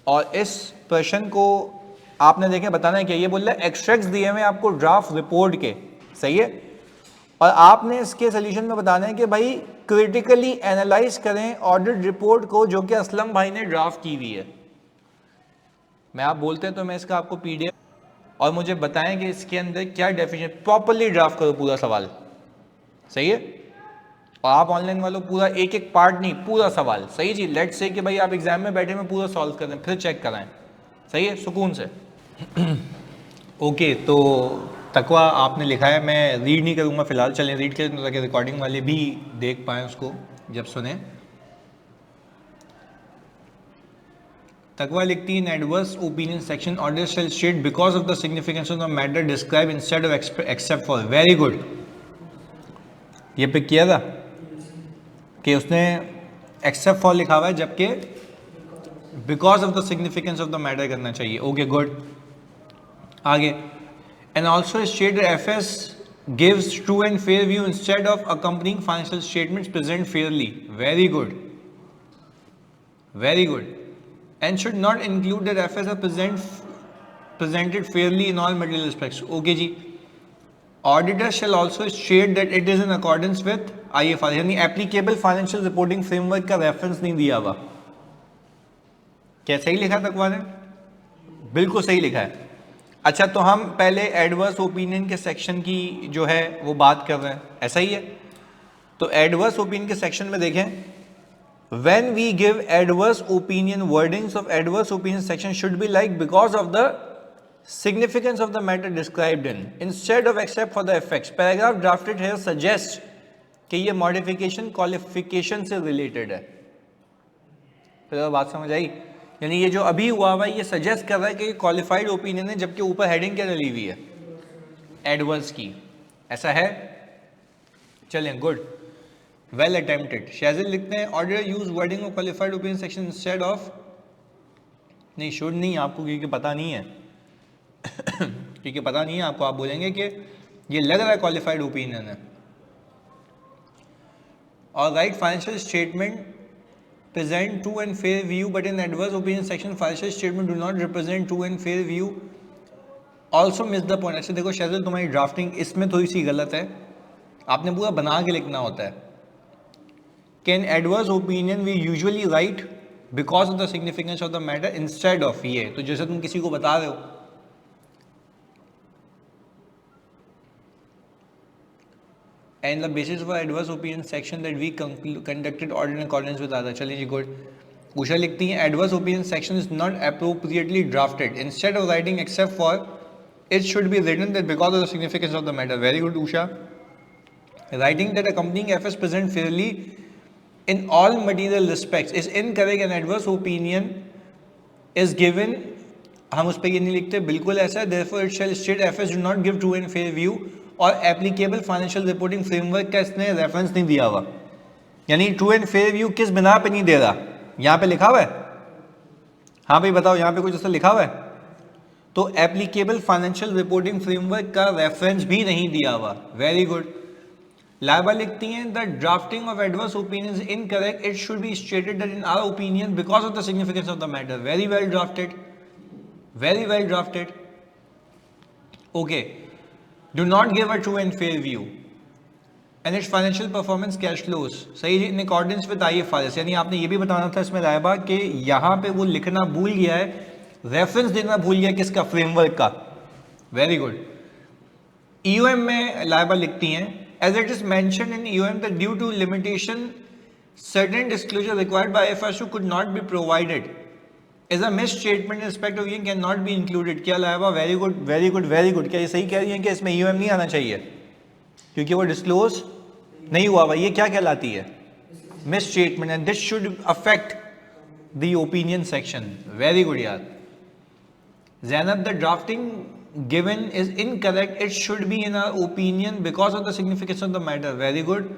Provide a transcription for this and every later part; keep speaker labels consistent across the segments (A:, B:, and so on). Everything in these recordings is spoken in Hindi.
A: और इस प्रश्न को आपने देखे बताना है क्या, ये बोल रहा है एक्सट्रैक्ट्स दिए हुए आपको ड्राफ्ट रिपोर्ट के, सही है, और आपने इसके सोल्यूशन में बताना है कि भाई क्रिटिकली एनालाइज करें ऑडिट रिपोर्ट को जो कि असलम भाई ने ड्राफ्ट की हुई है। मैं आप बोलते हैं तो मैं इसका आपको पीडीएफ, और मुझे बताएं कि इसके अंदर क्या डेफिनेशन, प्रॉपर्ली ड्राफ्ट करो पूरा सवाल, सही है, और आप ऑनलाइन वालों पूरा एक एक पार्ट नहीं, पूरा सवाल, सही जी। लेट्स से कि भाई आप एग्जाम में बैठे में पूरा सॉल्व करें फिर चेक कराएं, सही है, सुकून से। ओके तो तकवा आपने लिखा है, मैं रीड नहीं करूँगा फिलहाल, चलें रीड करें ताकि रिकॉर्डिंग वाले भी देख पाएँ उसको जब सुने। तकवा लिखती है in adverse opinion section order shall state because of the significance of the matter describe instead of except for. Very good, ये पिक किया था कि उसने एक्सेप्ट फॉर लिखा हुआ है जबकि because of the significance of the matter करना चाहिए। ओके गुड, आगे and also state FS gives true and fair view instead of accompanying financial statements present Fairlie. Very good, very good, and should not include that FS are presented fairly in all material aspects. Okay जी, auditor shall also state that it is in accordance with IFRS, यानी applicable financial reporting framework का reference नहीं दिया हुआ। क्या सही लिखा तकवा ने? बिल्कुल सही लिखा है। अच्छा तो हम पहले एडवर्स ओपिनियन के सेक्शन की जो है वो बात कर रहे हैं, ऐसा ही है। तो एडवर्स ओपिनियन के सेक्शन में देखें, when we give adverse opinion, wordings of adverse opinion section should be like because of the significance of the matter described in instead of except for the effects. Paragraph drafted here suggests कि ये modification qualification से related है। फिर बात समझ आई, यानी ये जो अभी हुआ है ये सजेस्ट कर रहा है कि क्वालिफाइड ओपिनियन है जबकि ऊपर हेडिंग क्या डली हुई है, एडवर्स की, ऐसा है। चलें गुड, वेल अटेम्प्टेड। शाजिल लिखते हैं order use wording of qualified opinion section instead of, नहीं शुड नहीं आपको क्योंकि पता नहीं है क्योंकि पता नहीं है आपको, आप बोलेंगे कि ये लग रहा है क्वालिफाइड ओपिनियन है। और right financial statement present true and fair view but in adverse opinion section financial statement do not represent true and fair view, also miss the point. अच्छा देखो शाजिल तुम्हारी ड्राफ्टिंग इसमें थोड़ी सी गलत है, आपने पूरा बना के लिखना होता है। Can adverse opinion we usually write because of the significance of the matter instead of ये, तो जैसे तुम किसी को बता रहे हो, and the basis for adverse opinion section that we conducted audit in accordance with other। चलिए जी गुड। उषा लिखती है adverse opinion section is not appropriately drafted, instead of writing except for it should be written that because of the significance of the matter। very good Usha. writing that accompanying FS present fairly in all material respects is incorrect and adverse opinion is given, हम उस पर ये नहीं लिखते, बिल्कुल ऐसा है। therefore it shall state FS do not give true and fair view, और applicable financial reporting framework का इसने रेफरेंस नहीं दिया हुआ, यानी ट्रू एंड फेयर व्यू किस बिना पे नहीं दे रहा, यहाँ पे लिखा हुआ है, हाँ भाई बताओ यहाँ पे कुछ ऐसा लिखा हुआ है, तो एप्लीकेबल फाइनेंशियल रिपोर्टिंग फ्रेमवर्क का रेफरेंस भी नहीं दिया हुआ। Very good. लाइबा लिखती हैं the drafting of adverse opinions incorrect, it should be stated that in our opinion because of the significance of the matter. Very well drafted, very well drafted. Okay, do not give a true and fair view and its financial performance cash flows, सही इन अकॉर्डेंस विद IFRS। यानी आपने ये भी बताना था इसमें लाइबा कि यहाँ पे वो लिखना भूल गया है, रेफरेंस देना भूल गया किसका, फ्रेमवर्क का। Very good. EOM में लाइबा लिखती हैं as it is mentioned in EOM that due to limitation certain disclosure required by IFRS could not be provided as a misstatement in respect of EOM cannot be included। क्या Laiba, very good very good very good. क्या ये सही कह रही हैं कि इसमें EOM नहीं आना चाहिए क्योंकि वो डिस्क्लोज नहीं हुआ हुआ, ये क्या कहलाती है, misstatement, and this should affect the opinion section। Very good यार। Zainab, the drafting given is incorrect, it should be in our opinion because of the significance of the matter। very good।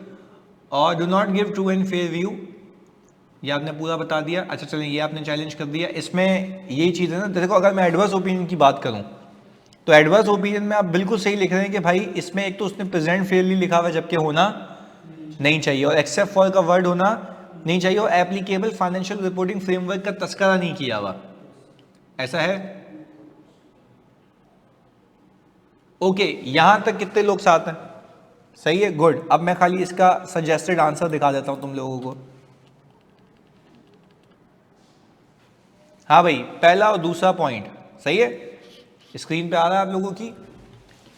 A: और do not give true and fair view, ये आपने पूरा बता दिया। अच्छा चलें, ये आपने चैलेंज कर दिया। इसमें यही चीज़ है ना, देखो अगर मैं एडवर्स ओपिनियन की बात करूं तो एडवर्स ओपिनियन में आप बिल्कुल सही लिख रहे हैं कि भाई इसमें एक तो उसने प्रेजेंट फेयरली लिखा हुआ जबकि होना नहीं चाहिए, और एक्सेप्ट फॉर का वर्ड होना नहीं चाहिए, और एप्लीकेबल फाइनेंशियल रिपोर्टिंग फ्रेमवर्क का तस्करा नहीं किया हुआ। ऐसा है? ओके, यहां तक कितने लोग साथ हैं? सही है, गुड। अब मैं खाली इसका सजेस्टेड आंसर दिखा देता हूं तुम लोगों को। हाँ भाई, पहला और दूसरा पॉइंट सही है, स्क्रीन पे आ रहा है आप लोगों की।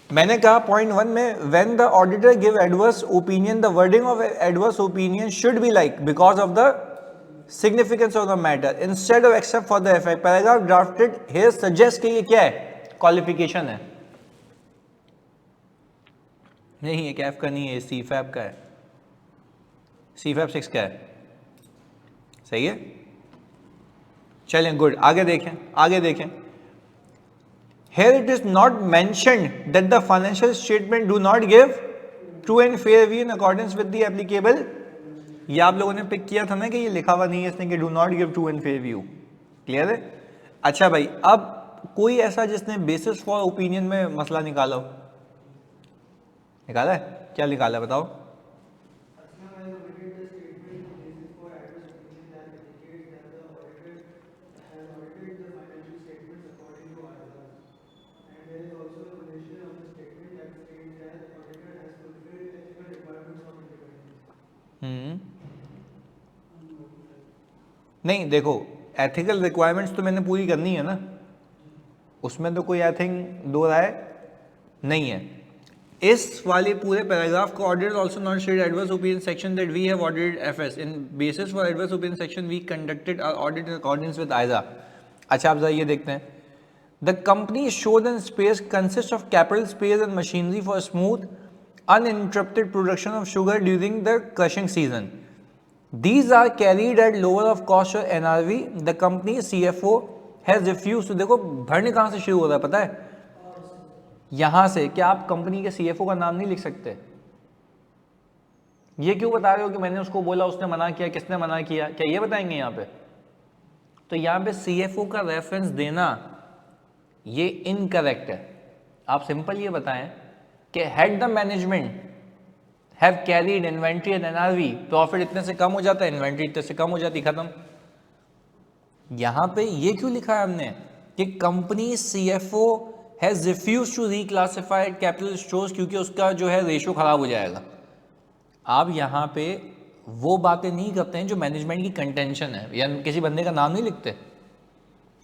A: मैंने कहा पॉइंट 1 में when the auditor give adverse opinion the wording of adverse opinion should be like because of the significance of the matter instead of except for the effect. Paragraph drafted here suggest कि ये क्या है, क्वालिफिकेशन है। नहीं, ये कैफ का नहीं है, सी फैब का है, सी फैब 6 का है। सही है, चलें गुड, आगे देखें, आगे देखें। Here it is not mentioned that the financial statement do not give true and fair view in accordance with the applicable। ये आप लोगों ने पिक किया था ना कि ये लिखा हुआ नहीं है इसने कि do not give true and fair view। Clear है? अच्छा भाई, अब कोई ऐसा जिसने बेसिस फॉर ओपिनियन में मसला निकाला हो? निकाला है? क्या निकाला बताओ? नहीं देखो, एथिकल रिक्वायरमेंट्स तो मैंने पूरी करनी है ना, उसमें तो कोई आई थिंक दो राय नहीं है। इस वाले पूरे पैराग्राफ को auditor also not shared adverse opinion section that we have audited FS in basis for adverse opinion section we conducted our audit in according with ISA. अच्छा आप जरा ये देखते हैं, the company showed end space consist of capital space and machinery for smooth uninterrupted production of sugar during the crushing season. These are carried at lower of cost or NRV. The company's CFO has refused to। देखो भरने कहाँ से शुरू हो रहा है पता है? यहां से। क्या आप कंपनी के CFO का नाम नहीं लिख सकते? ये क्यों बता रहे हो कि मैंने उसको बोला, उसने मना किया, किसने मना किया? क्या ये बताएंगे यहाँ पे? तो यहाँ पे CFO का रेफरेंस देना ये इनकरेक्ट है। आप सिंपल ये बताएं कि head the management have carried inventory and NRV, profit इतने से कम हो जाता है, इन्वेंट्री इतने से कम हो जाती, खत्म। यहां पे ये क्यों लिखा है हमने कि company CFO has refuse to reclassified capital stores, क्योंकि उसका जो है रेशो खराब हो जाएगा। आप यहां पे वो बातें नहीं करते हैं जो मैनेजमेंट की कंटेंशन है, या किसी बंदे का नाम नहीं लिखते।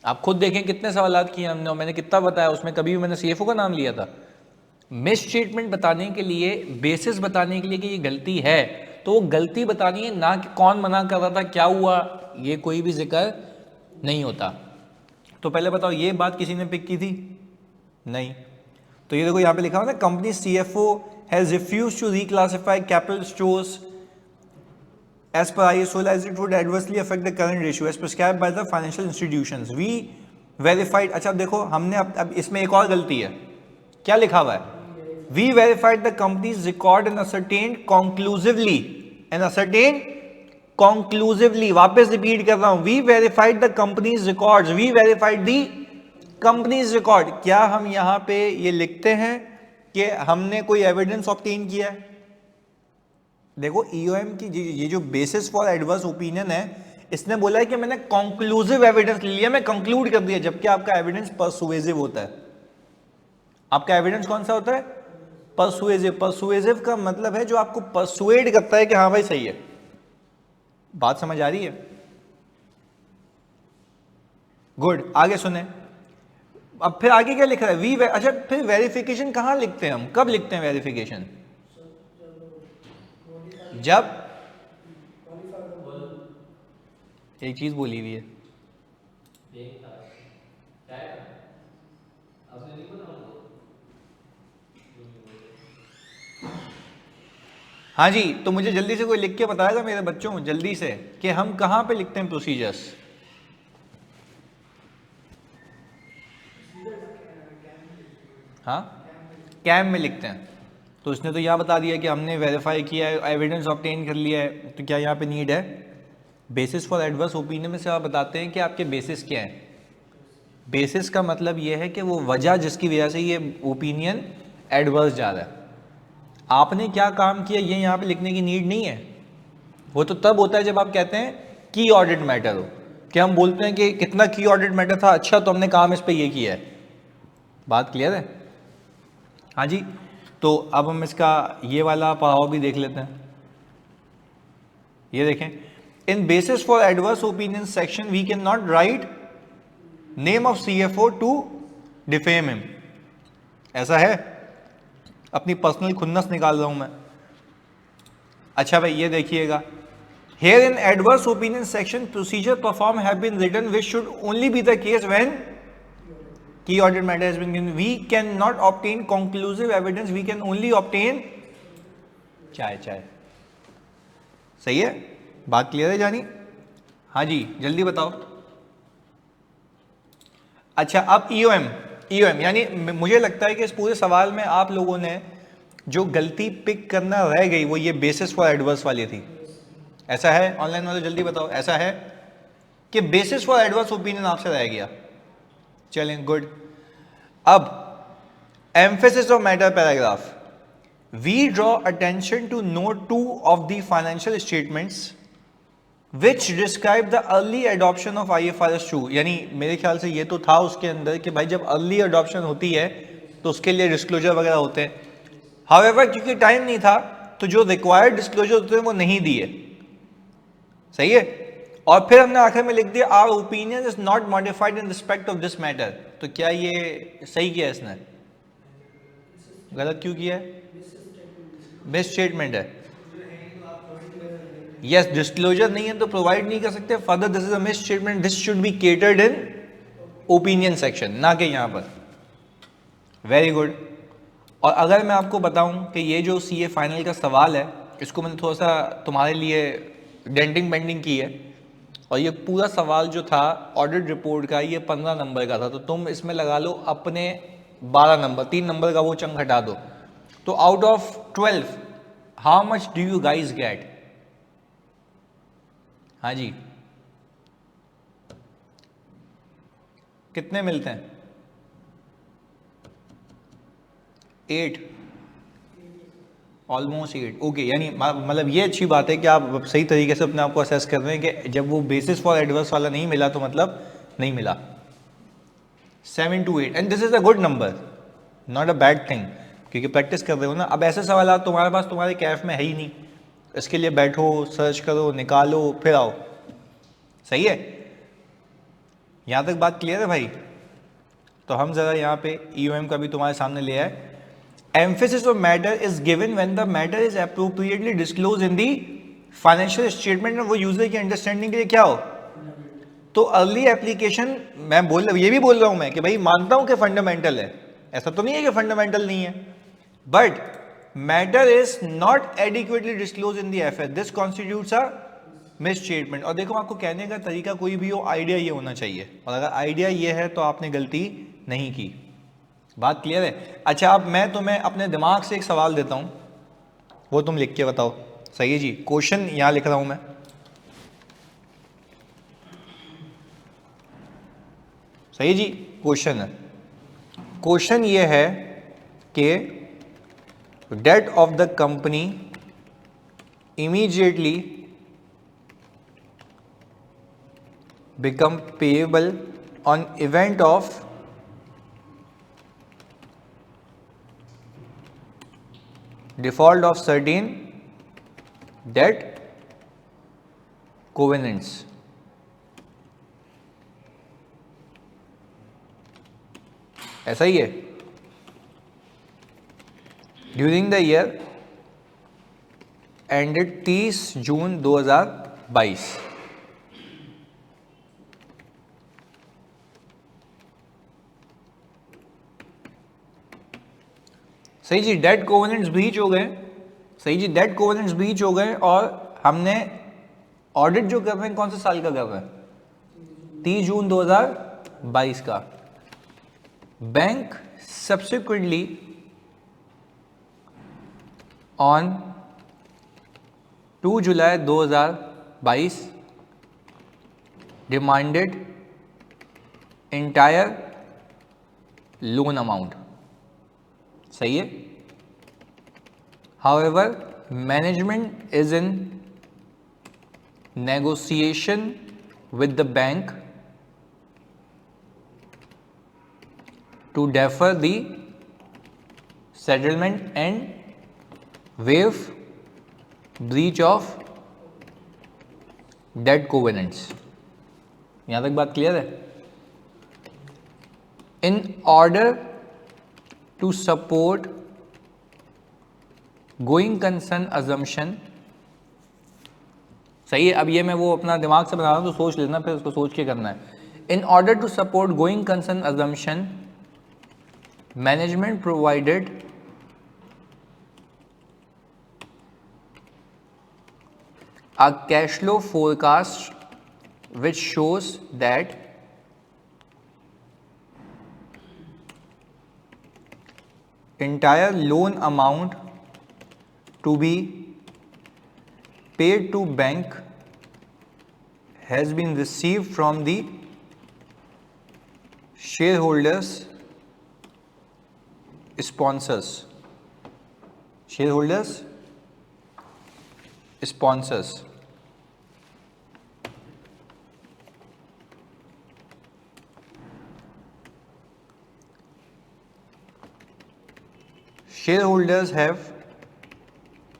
A: आप खुद देखें कितने सवालात किए हमने और मैंने कितना बताया, उसमें कभी भी मैंने CFO का नाम लिया था? मिस स्टेटमेंट बताने के लिए, बेसिस बताने के लिए कि ये गलती है, तो वो गलती बतानी है, ना कि कौन मना कर रहा था, क्या हुआ, ये कोई भी जिक्र नहीं होता। तो पहले बताओ, ये बात किसी ने पिक की थी? नहीं। तो ये देखो यहाँ पे लिखा हुआ ना, company CFO has refused to reclassify capital stores as per ISO as it would adversely affect the current ratio as prescribed by the financial institutions. We verified। अच्छा देखो, हमने अब इसमें एक और गलती है। क्या लिखा हुआ है? We verified the company's record and ascertained conclusively, and ascertained conclusively, वापस रिपीट कर रहा हूं, we verified the company's records, we verified the company's record। क्या हम यहां पे ये लिखते हैं कि हमने कोई एविडेंस ऑब्टेन किया है? देखो EOM की ये जो बेसिस फॉर एडवर्स ओपिनियन है, इसने बोला है कि मैंने कंक्लूसिव एविडेंस लिया, मैं कंक्लूड कर दिया, जबकि आपका एविडेंस परसुएसिव होता है। आपका एविडेंस कौन सा होता है? परसुएसिव। परसुएसिव का मतलब है जो आपको परसुएड करता है कि हाँ भाई सही है। बात समझ आ रही है? गुड, आगे सुने। अब फिर आगे क्या लिख रहा है? अच्छा, फिर वेरिफिकेशन कहां लिखते हैं हम, कब लिखते हैं वेरिफिकेशन? जब एक चीज बोली हुई है, हाँ जी, तो मुझे जल्दी से कोई लिख के बताएगा मेरे बच्चों, जल्दी से, कि हम कहां पे लिखते हैं प्रोसीजर्स? हाँ, कैम में लिखते हैं। तो इसने तो यहाँ बता दिया कि हमने वेरीफाई किया है, एविडेंस ऑब्टेन कर लिया है, तो क्या यहाँ पे नीड है? बेसिस फॉर एडवर्स ओपिनियन में से आप बताते हैं कि आपके बेसिस क्या है। बेसिस का मतलब ये है कि वो वजह जिसकी वजह से ये ओपिनियन एडवर्स जा रहा है। आपने क्या काम किया ये यहाँ पे लिखने की नीड नहीं है। वो तो तब होता है जब आप कहते हैं की ऑडिट मैटर हो, कि हम बोलते हैं कि कितना की ऑडिट मैटर था, अच्छा तो हमने काम इस पे ये किया है। बात क्लियर है? हाँ जी। तो अब हम इसका ये वाला पढ़ाओ भी देख लेते हैं। ये देखें, in basis for adverse opinion section we can not write name of CFO to defame him. ऐसा है, अपनी पर्सनल खुन्नस निकाल रहा हूं मैं। अच्छा भाई ये देखिएगा, here in adverse opinion section procedure performed have been written which should only be the case when key audit matter has been given. We cannot obtain conclusive evidence, we can only obtain चाय। सही है, बात क्लियर है जानी? हाँ जी जल्दी बताओ। अच्छा अब EOM यानी मुझे लगता है कि इस पूरे सवाल में आप लोगों ने जो गलती पिक करना रह गई वो ये बेसिस फॉर एडवर्स वाली थी। ऐसा है ऑनलाइन वाले, जल्दी बताओ। ऐसा है कि बेसिस फॉर एडवर्स ओपिनियन आपसे रह गया। चलें गुड। अब emphasis of matter paragraph, we draw attention to note 2 of the financial statements which describe the early adoption of IFRS 2। यानी मेरे ख्याल से ये तो था उसके अंदर कि भाई जब अर्ली एडॉप्शन होती है तो उसके लिए डिस्क्लोजर वगैरह होते हैं। हाउएवर क्योंकि टाइम नहीं था तो जो रिक्वायर्ड डिस्क्लोजर होते हैं वो नहीं दिए। सही है। और फिर हमने आखिर में लिख दिया our opinion is not modified in respect of this matter. तो क्या ये सही किया इसने? गलत क्यों किया है? मिस स्टेटमेंट है। यस, डिस्क्लोजर नहीं है तो प्रोवाइड नहीं कर सकते। Further this is a miss statement, this should be catered in opinion section, ना कि यहां पर। Very good. और अगर मैं आपको बताऊं कि ये जो CA फाइनल का सवाल है इसको मैंने थोड़ा सा तुम्हारे लिए डेंटिंग बेंडिंग की है, और ये पूरा सवाल जो था ऑडिट रिपोर्ट का ये 15 नंबर का था, तो तुम इसमें लगा लो अपने 12 नंबर, 3 नंबर का वो चंक हटा दो। तो out of 12 how much do you guys get? हाँ जी कितने मिलते हैं? 8, ऑलमोस्ट 8। ओके, यानी मतलब ये अच्छी बात है कि आप सही तरीके से अपने आप को असेस कर रहे हैं कि जब वो बेसिस फॉर एडवर्स वाला नहीं मिला तो मतलब नहीं मिला। 7 to 8 and this is a good number, not a bad thing, क्योंकि प्रैक्टिस कर रहे हो ना। अब ऐसे सवाल तुम्हारे पास तुम्हारे कैफ में है ही नहीं, इसके लिए बैठो, सर्च करो, निकालो, फिर आओ। सही है, यहां तक बात क्लियर है भाई? तो हम जरा यहाँ पे EOM का भी तुम्हारे सामने ले आए। Emphasis of matter is given when the matter is appropriately disclosed in the financial statement। वो यूजर की अंडरस्टैंडिंग के लिए क्या हो तो अर्ली एप्लीकेशन, मैं ये भी बोल रहा हूं मैं कि भाई मानता हूं कि फंडामेंटल है, ऐसा तो नहीं है कि फंडामेंटल नहीं है, but matter is not adequately disclose in the FS, this constitutes a miss statement. और देखो आपको कहने का तरीका कोई भी हो, आइडिया ये होना चाहिए, और अगर आइडिया ये है तो आपने गलती नहीं की। बात क्लियर है? अच्छा अब मैं तुम्हें अपने दिमाग से एक सवाल देता हूं, वो तुम लिख के बताओ। सही है जी, क्वेश्चन यहां लिख रहा हूं मैं। सही जी, क्वेश्चन है। क्वेश्चन ये है कि debt of the company immediately become payable on event of default of certain debt covenants। ऐसा ही है। During the year ended 30 June 2022। सही जी, डेट कोवेनेंट्स ब्रीच हो गए। सही जी, डेट कोवेनेंट्स ब्रीच हो गए, और हमने ऑडिट जो कर रहे हैं कौन से साल का कर रहे हैं? 30 जून 2022 का। Bank subsequently on 2 July 2022 demanded entire loan amount. सही है। However, management is in negotiation with the bank to defer the settlement and waive breach of debt covenants. यहाँ तक बात क्लियर है? In order to support going concern assumption, सही है. अब ये मैं वो अपना दिमाग से बना रहा हूँ, तो सोच लेना, फिर उसको सोच के करना है. In order to support going concern assumption, management provided a cash flow forecast which shows that entire loan amount to be paid to bank has been received from the shareholders sponsors. Shareholders sponsors. Shareholders have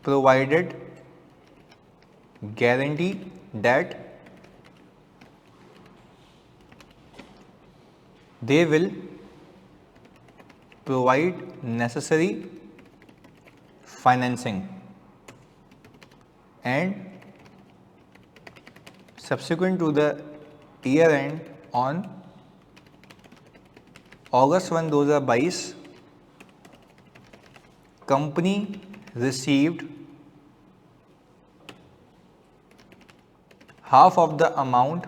A: provided guarantee that they will provide necessary financing and subsequent to the year end on August 1, 2022, company received half of the amount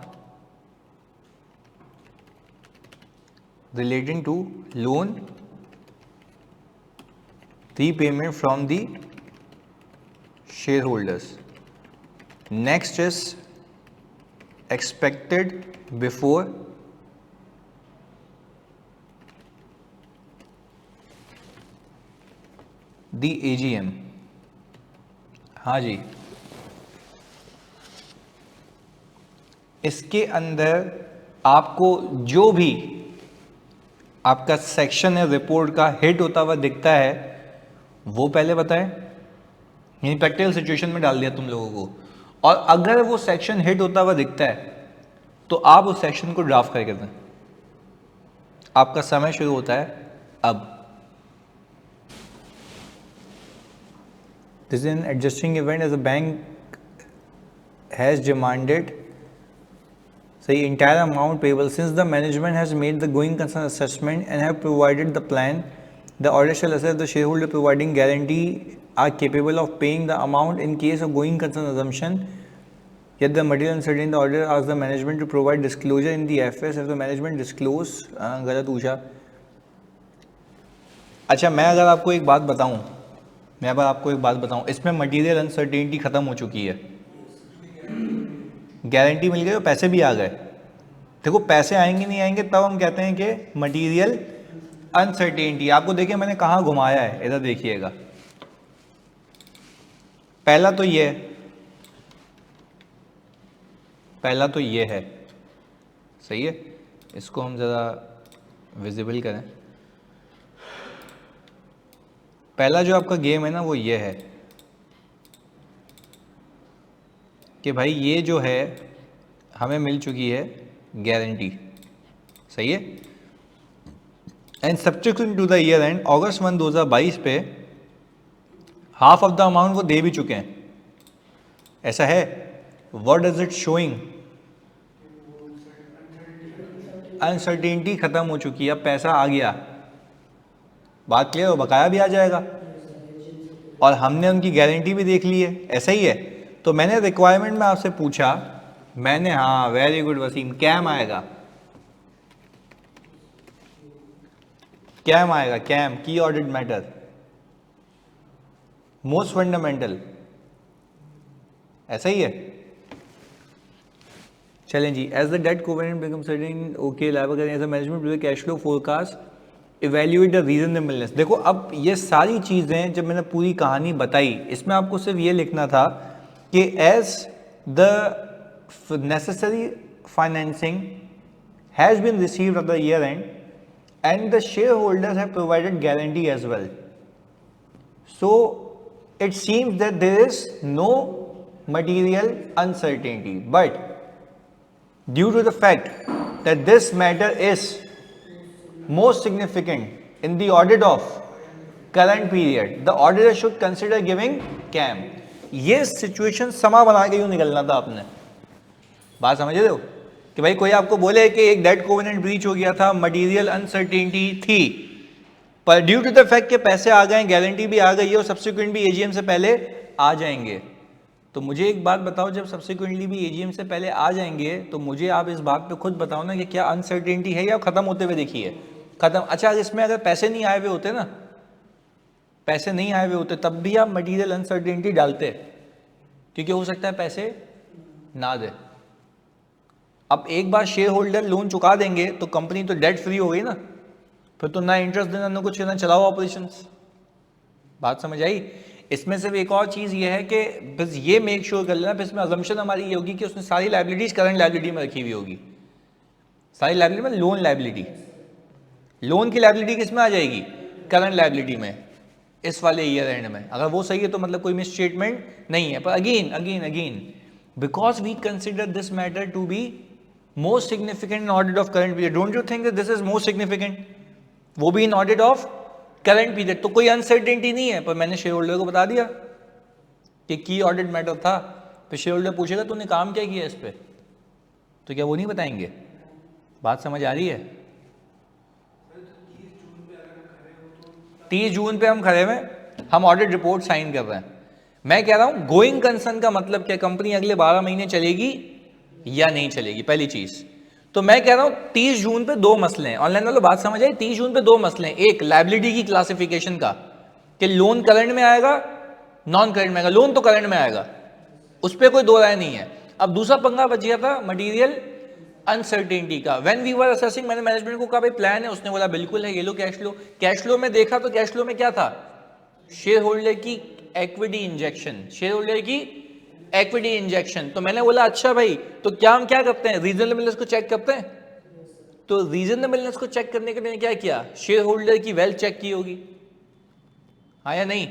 A: relating to loan repayment from the shareholders. Next is expected before the AGM. हाँ जी, इसके अंदर आपको जो भी आपका सेक्शन है रिपोर्ट का हिट होता हुआ दिखता है वो पहले बताएं. यानी प्रैक्टिकल सिचुएशन में डाल दिया तुम लोगों को. और अगर वो सेक्शन हिट होता हुआ दिखता है तो आप उस सेक्शन को ड्राफ्ट करके दें. आपका समय शुरू होता है अब. This is an adjusting event as a bank has demanded the entire amount payable since the management has made the going concern assessment and have provided the plan. The order shall assess the shareholder providing guarantee are capable of paying the amount in case of going concern assumption. Yet the material uncertainty, the order asks the management to provide disclosure in the FS if the management disclose. गलत पूछा. अच्छा, मैं अगर आपको एक बात बताऊं, इसमें मटेरियल अनसर्टेनिटी खत्म हो चुकी है. गारंटी मिल गई और पैसे भी आ गए. देखो, पैसे आएंगे नहीं आएंगे तब हम कहते हैं कि मटेरियल अनसर्टेनिटी. आपको देखिए मैंने कहाँ घुमाया है, इधर देखिएगा. पहला तो ये है. सही है. इसको हम ज़रा विजिबल करें. पहला जो आपका गेम है ना वो ये है कि भाई ये जो है हमें मिल चुकी है गारंटी. सही है. And subsequent to the year end August 1, 2022 पे हाफ ऑफ द अमाउंट वो दे भी चुके हैं. ऐसा है. What does it showing? Uncertainty खत्म हो चुकी है. अब पैसा आ गया. बात क्लियर हो? बकाया भी आ जाएगा और हमने उनकी गारंटी भी देख ली है. ऐसा ही है. तो मैंने रिक्वायरमेंट में आपसे पूछा, मैंने, हाँ वेरी गुड वसीम, कैम आएगा. कैम आएगा. कैम की ऑडिट मैटर मोस्ट फंडामेंटल. ऐसा ही है. चलें जी. As the date covenant become certain, okay, live करें as a management cash flow forecast evaluate the reasonableness. देखो, अब ये सारी चीजें जब मैंने पूरी कहानी बताई, इसमें आपको सिर्फ ये लिखना था कि as the necessary financing has been received at the year end and the shareholders have provided guarantee as well. So it seems that there is no material uncertainty, but due to the fact that this matter is most significant in the audit of current period, the auditor should consider giving CAM. ये सिचुएशन समा बना के यूं निकलना था आपने, बात समझ रहे हो कि भाई कोई आपको बोले कि एक डेट कोवेनेंट ब्रीच हो गया था, मटेरियल अनसर्टेनिटी थी, पर ड्यू टू द फैक्ट के पैसे आ गए, गारंटी भी आ गई है और सब्सिक्वेंट भी एजीएम से पहले आ जाएंगे, तो मुझे एक बात बताओ, जब सब्सिक्वेंटली भी एजीएम से पहले आ जाएंगे तो मुझे आप इस बात पे खुद बताओ ना कि क्या अनसर्टेनिटी है या खत्म होते हुए देखी है? खत्म। अच्छा, इसमें अगर पैसे नहीं आए हुए होते ना, पैसे नहीं आए हुए होते तब भी आप मटेरियल अनसर्टेनिटी डालते, क्योंकि हो सकता है पैसे ना दे। अब एक बार शेयर होल्डर लोन चुका देंगे तो कंपनी तो डेट फ्री हो गई ना, फिर तो ना इंटरेस्ट देना ना कुछ, ना चलाओ ऑपरेशंस। बात समझ आई? इसमें सिर्फ एक और चीज ये है कि बस ये मेक श्योर कर लेना, फिर इसमें अजम्पशन हमारी ये होगी कि उसने सारी लायबिलिटीज करंट लायबिलिटी में रखी हुई होगी। सारी लायबिलिटी में लोन लायबिलिटी, लोन की लायबिलिटी किस में आ जाएगी? करंट लायबिलिटी में, इस वाले ईयर एंड में। अगर वो सही है तो मतलब कोई मिस स्टेटमेंट नहीं है। पर again because we consider this matter to be most significant in audit of current period, don't you think that this is most significant, वो भी in audit of current period, तो कोई अनसर्टेनिटी नहीं है। पर मैंने शेयर होल्डर को बता दिया कि की ऑडिट मैटर था, फिर शेयर होल्डर पूछेगा तूने काम क्या किया इस पे, तो क्या वो नहीं बताएंगे? बात समझ आ रही है? 30 जून पे हम खड़े हुए, हम ऑडिट रिपोर्ट साइन कर रहे हैं। मैं कह रहा हूं गोइंग कंसर्न का मतलब क्या, कंपनी अगले 12 महीने चलेगी या नहीं चलेगी, पहली चीज। तो मैं कह रहा हूं 30 जून पे दो मसले हैं, ऑनलाइन वालों बात समझ आई? 30 जून पे दो मसले हैं, एक लायबिलिटी की क्लासिफिकेशन का कि लोन करंट में आएगा नॉन करंट में आएगा, लोन तो करंट में आएगा, उस पर कोई दो राय नहीं है। अब दूसरा पंगा बच गया था मटीरियल अनसर्टेनिटी का। व्हेन वी वर असेसिंग, मैंने मैनेजमेंट को कहा भाई प्लान है, उसने बोला बिल्कुल है, ये लो कैश फ्लो। कैश फ्लो में देखा तो कैश फ्लो में क्या था? शेयर होल्डर की इक्विटी इंजेक्शन, शेयर होल्डर की इक्विटी इंजेक्शन। तो मैंने बोला अच्छा भाई, तो क्या हम क्या करते हैं, रीजनेबलनेस को चेक करते हैं। तो रीजनेबलनेस को चेक करने के लिए क्या किया, शेयर होल्डर की वेल्थ चेक की होगी, हाँ या नहीं?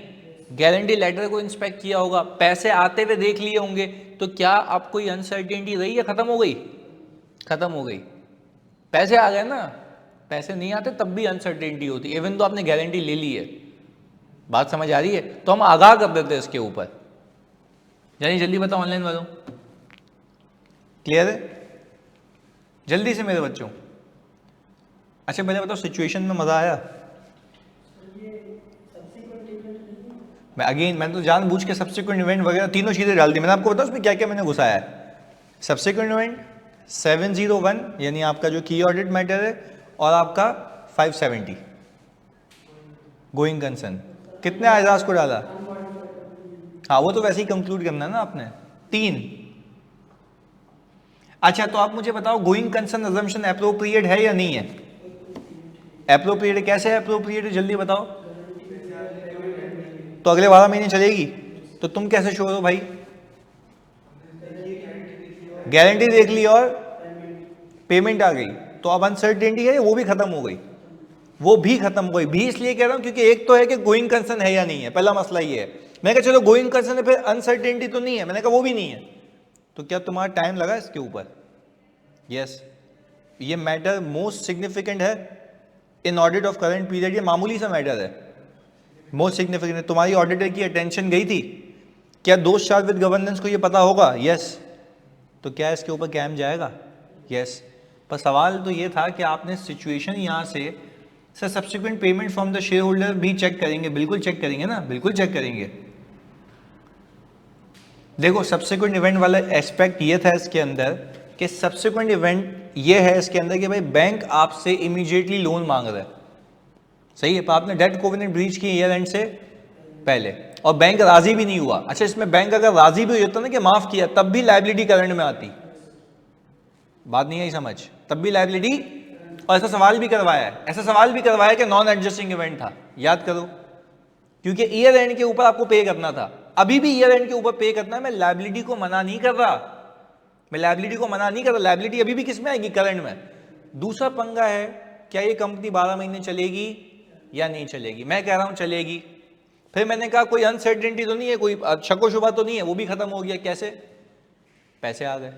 A: गारंटी लेटर को इंस्पेक्ट किया होगा, पैसे आते हुए देख लिए होंगे। तो क्या अब कोई अनसर्टेनिटी रही या खत्म हो गई? खत्म हो गई। पैसे आ गए ना, पैसे नहीं आते तब भी अनसर्टेनिटी होती, इवन तो आपने गारंटी ले ली है। बात समझ आ रही है? तो हम आगाह कर देते हैं इसके ऊपर। यानी जल्दी बताओ ऑनलाइन वालों, क्लियर है? जल्दी से मेरे बच्चों। अच्छा पहले बताओ सिचुएशन में मजा आया? मैंने तो जानबूझ के सब्सिक्वेंट इवेंट वगैरह तीनों चीजें डाल दी। मैंने आपको बताया उसमें क्या क्या मैंने घुसाया है। सब्सिक्वेंट इवेंट 701 यानी आपका जो की ऑडिट मैटर है, और आपका 570 गोइंग कंसर्न। कितने आजाज को डाला? हाँ वो तो वैसे ही कंक्लूड करना है ना आपने, 3। अच्छा तो आप मुझे बताओ गोइंग कंसर्न अजम्पशन एप्रोप्रिएट है या नहीं है? एप्रोप्रिएट कैसे है? एप्रोप्रिएट जल्दी बताओ। तो अगले 12 महीने चलेगी, तो तुम कैसे श्योर हो भाई? गारंटी देख ली और पेमेंट आ गई, तो अब अनसर्टेनिटी है वो भी खत्म हो गई, वो भी खत्म हो गई। भी इसलिए कह रहा हूं क्योंकि एक तो है कि गोइंग कंसर्न है या नहीं है, पहला मसला ये है। मैंने कहा चलो गोइंग कंसर्न है, फिर अनसर्टेनिटी तो नहीं है, मैंने कहा वो भी नहीं है। तो क्या तुम्हारा टाइम लगा इसके ऊपर? यस, ये मैटर मोस्ट सिग्निफिकेंट है इन ऑडिट ऑफ करंट पीरियड। ये मामूली सा मैटर है, मोस्ट सिग्निफिकेंट है। तुम्हारी ऑडिटर की अटेंशन गई थी, क्या दोस्त चार्ज विद गवर्नेंस को ये पता होगा? यस। तो क्या इसके ऊपर कैम जाएगा? यस। पर सवाल तो ये था कि आपने सिचुएशन यहाँ से sir subsequent payment from the share holder भी चेक करेंगे? बिल्कुल चेक करेंगे ना, बिल्कुल चेक करेंगे। देखो सब्सिक्वेंट इवेंट वाला एस्पेक्ट ये था इसके अंदर कि सब्सिक्वेंट इवेंट ये है इसके अंदर कि भाई बैंक आपसे इमीडिएटली लोन मांग रहा है, सही है, पर आपने डेट कोवेनेंट ब्रीच की ईयर एंड से पहले, और बैंक राजी भी नहीं हुआ। अच्छा इसमें बैंक अगर राजी भी होता ना कि माफ किया, तब भी लायबिलिटी करंट में आती। बात नहीं आई समझ? तब भी लायबिलिटी, और ऐसा सवाल भी करवाया है, ऐसा सवाल भी करवाया कि नॉन एडजस्टिंग इवेंट था, याद करो, क्योंकि ईयर एंड के ऊपर आपको पे करना था। अभी भी ईयर एंड के ऊपर पे करना है, मैं लायबिलिटी को मना नहीं कर रहा, मैं लायबिलिटी को मना नहीं कर रहा, लायबिलिटी अभी भी किस में आएगी, करंट में। दूसरा पंगा है क्या ये कंपनी 12 महीने चलेगी या नहीं चलेगी। मैं कह रहा हूं चलेगी। फिर मैंने कहा कोई अनसर्टेनिटी तो नहीं है, कोई शक व शुबा तो नहीं है, वो भी खत्म हो गया। कैसे? पैसे आ गए।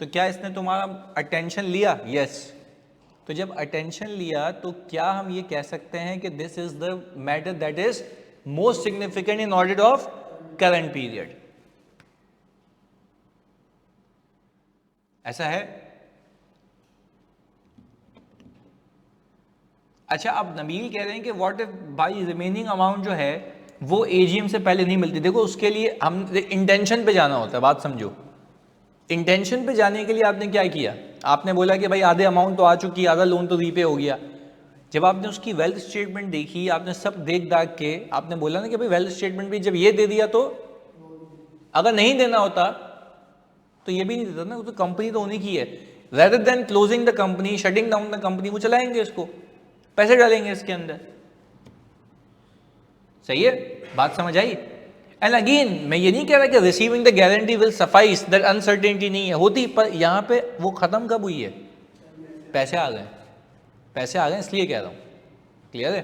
A: तो क्या इसने तुम्हारा अटेंशन लिया? यस। तो जब अटेंशन लिया तो क्या हम ये कह सकते हैं कि this is the matter that is most significant in audit of current period? ऐसा है? अच्छा, अब नबील कह रहे हैं कि व्हाट इफ भाई रिमेनिंग अमाउंट जो है वो एजीएम से पहले नहीं मिलती। देखो उसके लिए हम इंटेंशन पे जाना होता है, बात समझो। इंटेंशन पे जाने के लिए आपने क्या किया? आपने बोला कि भाई आधे अमाउंट तो आ चुकी है, आधा लोन तो रीपे हो गया। जब आपने उसकी वेल्थ स्टेटमेंट देखी, आपने सब देख दाख के आपने बोला ना कि भाई वेल्थ स्टेटमेंट भी जब ये दे दिया, तो अगर नहीं देना होता तो ये भी नहीं देता ना, तो कंपनी तो होने की है। Rather than closing the company, shutting down the company, वो चलाएंगे इसको, पैसे डालेंगे इसके अंदर। सही है, बात समझ आई? एंड अगेन मैं ये नहीं कह रहा कि receiving the guarantee will suffice, that uncertainty नहीं है, होती, पर यहां पे वो खत्म कब हुई है? पैसे आ गए, पैसे आ गए इसलिए कह रहा हूं। क्लियर है?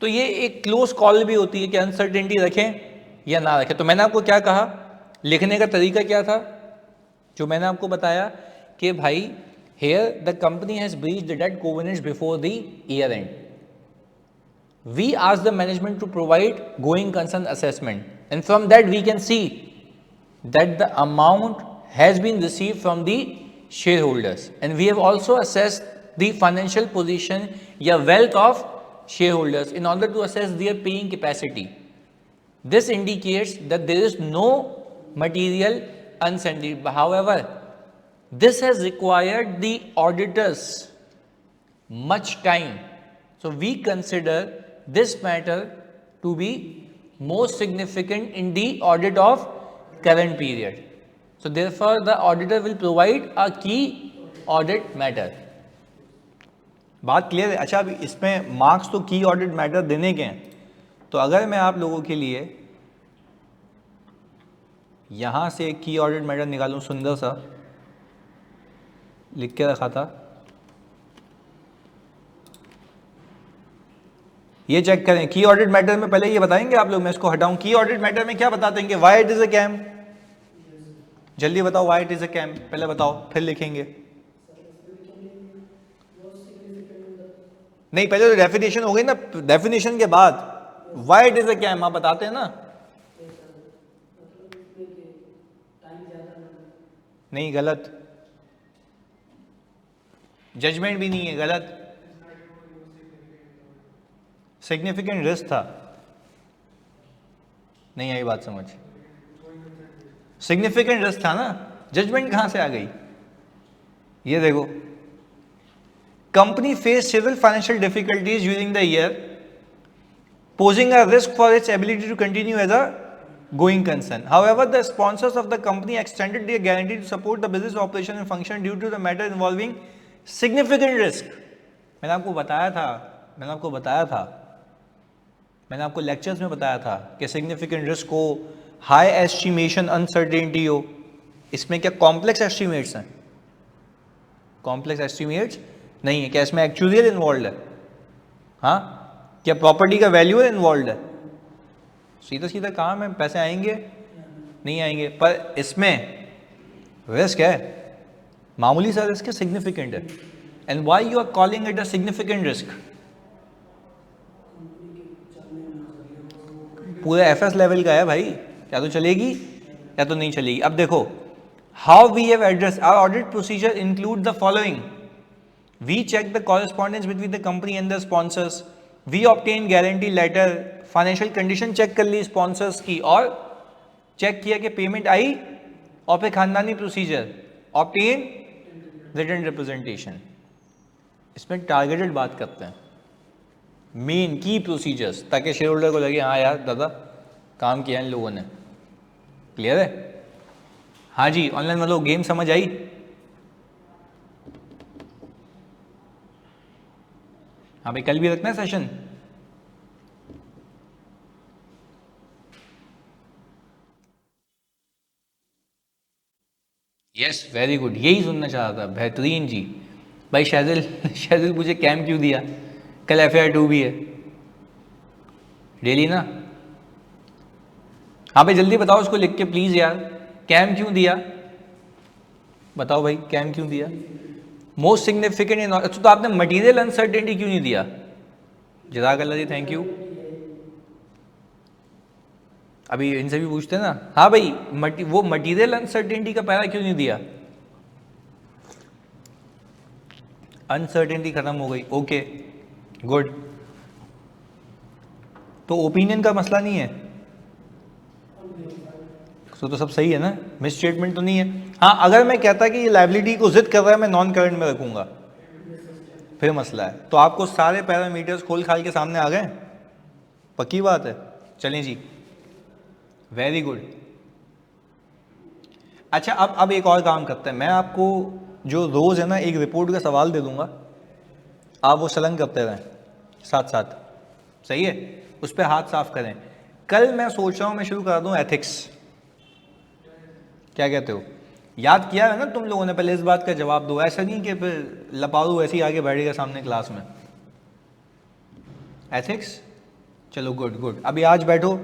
A: तो ये एक क्लोज कॉल भी होती है कि अनसर्टेनिटी रखें या ना रखें। तो मैंने आपको क्या कहा, लिखने का तरीका क्या था, जो मैंने आपको बताया कि भाई here the company has breached the debt covenants before the year end. We ask the management to provide going concern assessment, and from that we can see that the amount has been received from the shareholders, and we have also assessed the financial position या wealth of shareholders in order to assess their paying capacity. This indicates that there is no material uncertainty. However, this has required the auditors much time. So we consider this matter to be most significant in the audit of current period. So therefore the auditor will provide a key audit matter. बात क्लियर है? अच्छा, अभी इसमें मार्क्स तो की ऑडिट मैटर देने के हैं। तो अगर मैं आप लोगों के लिए यहां से एक की ऑडिट मैटर निकालूं, सुंदर सा लिख के रखा था, ये चेक करें। की ऑडिट मैटर में पहले ये बताएंगे आप लोग, मैं इसको हटाऊं। की ऑडिट मैटर में क्या बताते हैं कि why it is a KAM? जल्दी बताओ, why it is a KAM पहले बताओ, फिर लिखेंगे। नहीं, पहले तो डेफिनेशन हो गई ना, डेफिनेशन के बाद why it is a KAM आप बताते हैं ना। नहीं, गलत। जजमेंट भी नहीं है, गलत। सिग्निफिकेंट रिस्क था। नहीं आई बात समझ? सिग्निफिकेंट रिस्क था ना, जजमेंट कहां से आ गई? ये देखो, company face several financial difficulties during the year, posing a risk for its ability to continue as a going concern. However, the sponsors of the company extended their guarantee to support the business operation and function due to the matter involving significant risk. मैंने आपको बताया था, मैंने आपको लेक्चर्स में बताया था कि सिग्निफिकेंट रिस्क हो, हाई एस्टिमेशन अनसर्टेनिटी हो। इसमें क्या कॉम्प्लेक्स एस्टिमेट्स हैं? कॉम्प्लेक्स एस्टिमेट्स नहीं है। क्या इसमें एक्चुअल इन्वॉल्व है? हाँ, क्या प्रॉपर्टी का वैल्यू इन्वॉल्व है? सीधा सीधा काम है, पैसे आएंगे नहीं आएंगे, पर इसमें रिस्क है, मामूली सा रिस्क है, सिग्निफिकेंट है। And why you are calling it a significant risk? पूरे एफएस लेवल का है भाई, या तो चलेगी या तो नहीं चलेगी। अब देखो, how we have address our audit procedure include the following: we check the correspondence between the company and the sponsors, we obtain guarantee letter, financial condition check कर ली स्पॉन्सर्स की, और चेक किया कि पेमेंट आई, और फिर खानदानी प्रोसीजर, ऑब्टेन रिटन रिप्रेजेंटेशन। इसमें टारगेटेड बात करते हैं, मेन की प्रोसीजर्स, ताकि शेयर होल्डर को लगे हाँ यार दादा काम किया इन लोगों ने। क्लियर है? हाँ जी, ऑनलाइन वालों गेम समझ आई? हाँ भाई, कल भी रखना है सेशन। वेरी गुड, यही सुनना चाह रहा था, बेहतरीन जी। भाई शाजिल पूछे कैम क्यों दिया, कल FAR 2 भी है डेली ना। हाँ भाई जल्दी बताओ उसको लिख के प्लीज़ यार, कैम क्यों दिया बताओ भाई, कैम क्यों दिया। मोस्ट सिग्निफिकेंट इन, अच्छा तो आपने मटीरियल अनसर्टेनिटी क्यों नहीं दिया। जज़ाकल्लाह जी, थैंक यू। अभी इनसे भी पूछते हैं ना। हाँ भाई वो मटीरियल अनसर्टेनिटी का पहला क्यों नहीं दिया। अनसर्टेनिटी खत्म हो गई, ओके गुड। तो ओपिनियन का मसला नहीं है, तो सब सही है ना, मिस स्टेटमेंट तो नहीं है। हाँ अगर मैं कहता कि ये लाइबिलिटी को जिद कर रहा है मैं नॉन करंट में रखूंगा, फिर मसला है। तो आपको सारे पैरामीटर्स खोल खाल के सामने आ गए, पक्की बात है। चलें जी, वेरी गुड। अच्छा अब एक और काम करते हैं, मैं आपको जो रोज़ है ना एक रिपोर्ट का सवाल दे दूंगा, आप वो सलन करते रहें साथ साथ, सही है, उस पर हाथ साफ करें। कल मैं सोच रहा हूँ मैं शुरू कर दूँ एथिक्स, क्या कहते हो। याद किया है ना तुम लोगों ने, पहले इस बात का जवाब दो, ऐसा नहीं कि फिर लपाड़ू ऐसे ही आगे बैठेगा सामने क्लास में। एथिक्स, चलो गुड गुड। अभी आज बैठो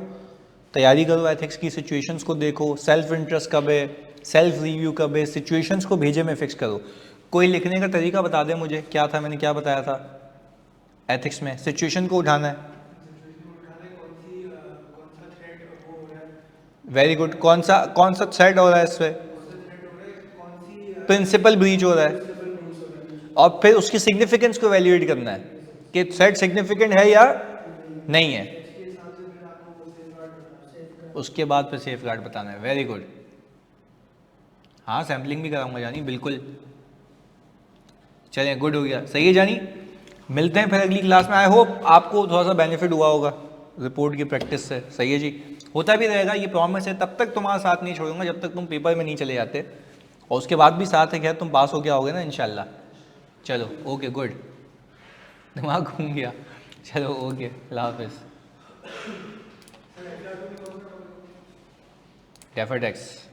A: तैयारी करो एथिक्स की, सिचुएशंस को देखो, सेल्फ इंटरेस्ट कब है, सेल्फ रिव्यू कब है, सिचुएशंस को भेजे में फिक्स करो। कोई लिखने का तरीका बता दे मुझे, क्या था मैंने क्या बताया था एथिक्स में, सिचुएशन को उठाना है। वेरी गुड, कौन सा थ्रेड हो रहा है इससे, प्रिंसिपल ब्रीच हो रहा है, और फिर उसकी सिग्निफिकेंस को वैल्यूएट करना है कि थ्रेड सिग्निफिकेंट है या नहीं है, उसके बाद फिर सेफ गार्ड बताना है। वेरी गुड, हाँ सैम्पलिंग भी कराऊंगा जानी, बिल्कुल। चलें गुड हो गया, सही है जानी। मिलते हैं फिर अगली क्लास में। आई होप आपको थोड़ा सा बेनिफिट हुआ होगा रिपोर्ट की प्रैक्टिस से, सही है जी, होता भी रहेगा ये प्रॉमिस है। तब तक तुम्हारा साथ नहीं छोड़ूंगा जब तक तुम पेपर में नहीं चले जाते, और उसके बाद भी साथ है, खैर तुम पास हो गया होगे ना इंशाल्लाह। चलो ओके गुड, दिमाग घूम गया, चलो ओके, अल्लाह हाफिज़। डेफर्टेक्स